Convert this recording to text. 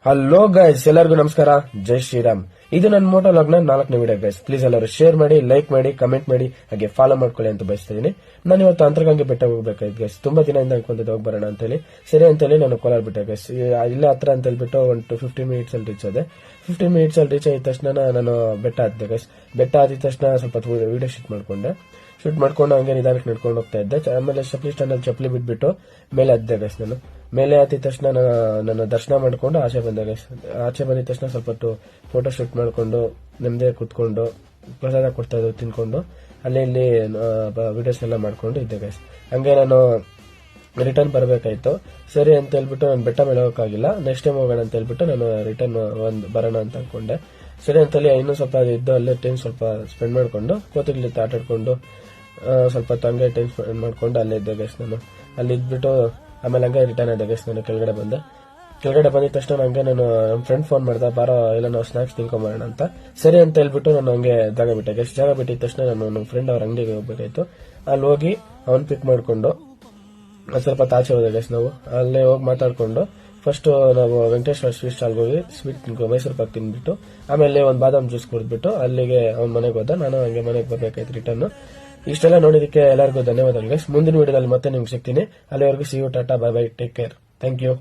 Hello guys, ಎಲ್ಲರಿಗೂ ನಮಸ್ಕಾರ. ಜೈ ಶ್ರೀರಾಮ್. ಇದು ನನ್ನ ಮೋಟೋ ಲಾಗ್ನ 4ನೇ ವಿಡಿಯೋ ಗೈಸ್. ಪ್ಲೀಸ್ ಎಲ್ಲರೂ ಶೇರ್ ಮಾಡಿ, ಲೈಕ್ ಮಾಡಿ, ಕಮೆಂಟ್ ಮಾಡಿ, ಹಾಗೆ ಫಾಲೋ ಮಾಡ್ಕೊಳ್ಳಿ ಅಂತ ಬಯಸ್ತಾ ಇದೀನಿ. ನಾನು ಇವತ್ತು ಅಂತರಗಂಗೆ ಬೆಟ್ಟ ಹೋಗ್ಬೇಕಾಯ್ತು ಗೈಸ್. ತುಂಬಾ ದಿನದಿಂದ ಅನ್ಕೊಂಡಿದ್ದೆ ಹೋಗಿ ಬರೋಣ ಅಂತ ಹೇಳಿ. ಸರಿ ಅಂತ ಹೇಳಿ ನಾನು ಕೋಲಾರ ಬಿಟ್ಟೆ ಗೈಸ್. ಇಲ್ಲೇ ಹತ್ರ ಅಂತ ಹೇಳ್ಬಿಟ್ಟು ಒಂದು 15 ಮಿನಿಟ್ಸ್ ಅಲ್ಲಿ ರೀಚ್ ಆದೆ. 15 ಮಿನಿಟ್ಸ್ ಅಲ್ಲಿ ರೀಚ್ ಆದ ತಕ್ಷಣ ನಾನು ಬೆಟ್ಟ ಹತ್ತಿದೆ ಗೈಸ್. ಬೆಟ್ಟ ಹತ್ತಿದ ತಕ್ಷಣ ಸ್ವಲ್ಪ ವಿಡಿಯೋ ಶೂಟ್ ಮಾಡ್ಕೊಂಡು ಹಂಗೆ ನಿಧಾನಕ್ಕೆ ನಡ್ಕೊಂಡು ಹೋಗ್ತಾ ಇದ್ದೆ. ಆಮೇಲೆ ಚಪ್ಪಲಿ ಸ್ಟ್ಯಾಂಡ್ ಅಲ್ಲಿ ಚಪ್ಪಲಿ ಬಿಟ್ಬಿಟ್ಟು ಮೇಲೆ ಹತ್ತಿದೆ ಗೈಸ್. ನಾನು ಮೇಲೆ ಹತ್ತಿದ ತಕ್ಷಣ ನಾನು ದರ್ಶನ ಮಾಡ್ಕೊಂಡು ಆಚೆ ಬಂದೆ ಗೈಸ್. ಆಚೆ ಬಂದಿದ ತಕ್ಷಣ ಸ್ವಲ್ಪ ಫೋಟೋ ಶೂಟ್ ಮಾಡ್ಕೊಂಡು ನೆಮ್ಮದಿ ಕುತ್ಕೊಂಡು ಪ್ರಸಾದ ಕೊಡ್ತಾ ಇದ್ದು ತಿನ್ಕೊಂಡು ಅಲ್ಲಿ ಇಲ್ಲಿ ವಿಡಿಯೋಸ್ ಎಲ್ಲ ಮಾಡ್ಕೊಂಡು ಇದ್ದೆ ಗೈಸ್. ಹಂಗೆ ನಾನು ರಿಟರ್ನ್ ಬರಬೇಕಾಯ್ತು. ಸರಿ ಅಂತ ಹೇಳ್ಬಿಟ್ಟು ನಾನು ಬೆಟ್ಟ ಮೇಲೆ ಹೋಗಕ್ಕಾಗಿಲ್ಲ. ನೆಕ್ಸ್ಟ್ ಟೈಮ್ ಹೋಗೋಣ ಅಂತ ಹೇಳ್ಬಿಟ್ಟು ನಾನು ರಿಟರ್ನ್ ಬರೋಣ ಅಂತ ಅನ್ಕೊಂಡೆ. ಸರಿ ಅಂತೇಳಿ ಇನ್ನೂ ಸ್ವಲ್ಪ ಇದ್ದು ಅಲ್ಲೇ ಟೈಮ್ ಸ್ವಲ್ಪ ಸ್ಪೆಂಡ್ ಮಾಡ್ಕೊಂಡು ಕೋತಿಗ್ಲಿ ಆಟಾಡ್ಕೊಂಡು ಸ್ವಲ್ಪ ಹಂಗೆ ಟೈಮ್ ಸ್ಪೆಂಡ್ ಮಾಡ್ಕೊಂಡು ಅಲ್ಲೇ ಇದ್ದೆ ಗೈಸ್. ನಾನು ಅಲ್ಲಿ ಇದ್ಬಿಟ್ಟು ಆಮೇಲೆ ಹಂಗೆ ರಿಟರ್ನ್ ಆದ ಗೈಸ್. ನಾನು ಕೆಳಗಡೆ ಬಂದಿದ ತಕ್ಷಣ ಹಂಗೆ ನಾನು ನಮ್ಮ ಫ್ರೆಂಡ್ ಫೋನ್ ಮಾಡ್ದೆ, ಬಾರೋ ಎಲ್ಲ ನಾವು ಸ್ನಾಕ್ಸ್ ತಿನ್ಕೊಂಬರೋಣ ಅಂತ. ಸರಿ ಅಂತ ಹೇಳ್ಬಿಟ್ಟು ನಾನು ಹಂಗೆ ಜಾಗ ಬಿಟ್ಟೆ ಗೈಸ್. ಜಾಗ ಬಿಟ್ಟಿದ ತಕ್ಷಣ ನಾನು ನಮ್ಮ ಫ್ರೆಂಡ್ ಅವ್ರ ಅಂಗಡಿಗೆ ಹೋಗ್ಬೇಕಾಯ್ತು. ಅಲ್ಲಿ ಹೋಗಿ ಅವ್ನು ಪಿಕ್ ಮಾಡ್ಕೊಂಡು ಸ್ವಲ್ಪ ಆಚೆ ಹೋದೆ ಗೈಸ್. ನಾವು ಅಲ್ಲೇ ಹೋಗಿ ಮಾತಾಡ್ಕೊಂಡು ಫಸ್ಟ್ ನಾವು ವೆಂಕಟೇಶ್ವರ ಸ್ವೀಟ್ ಸ್ಟಾಲ್ಗೆ ಹೋಗಿ ಸ್ವೀಟ್ ಮೈಸೂರು ಪಾಕ್ ತಿನ್ಬಿಟ್ಟು ಆಮೇಲೆ ಒಂದು ಬಾದಾಮ್ ಜ್ಯೂಸ್ ಕುಡಿದ್ಬಿಟ್ಟು ಅಲ್ಲಿಗೆ ಅವ್ನ ಮನೆಗೆ ಹೋದ. ನಾನು ಹಂಗೆ ಮನೆಗೆ ಬರ್ಬೇಕಾಯ್ತು ರಿಟರ್ನ್. ಇಷ್ಟೆಲ್ಲ ನೋಡಿದಕ್ಕೆ ಎಲ್ಲರಿಗೂ ಧನ್ಯವಾದಗಳು ಗೈಸ್. ಮುಂದಿನ ವಿಡಿಯೋದಲ್ಲಿ ಮತ್ತೆ ನಿಮ್ಗೆ ಸಿಗ್ತೀನಿ. ಅಲ್ಲಿವರೆಗೂ see you, tata, bye bye, take care, thank you.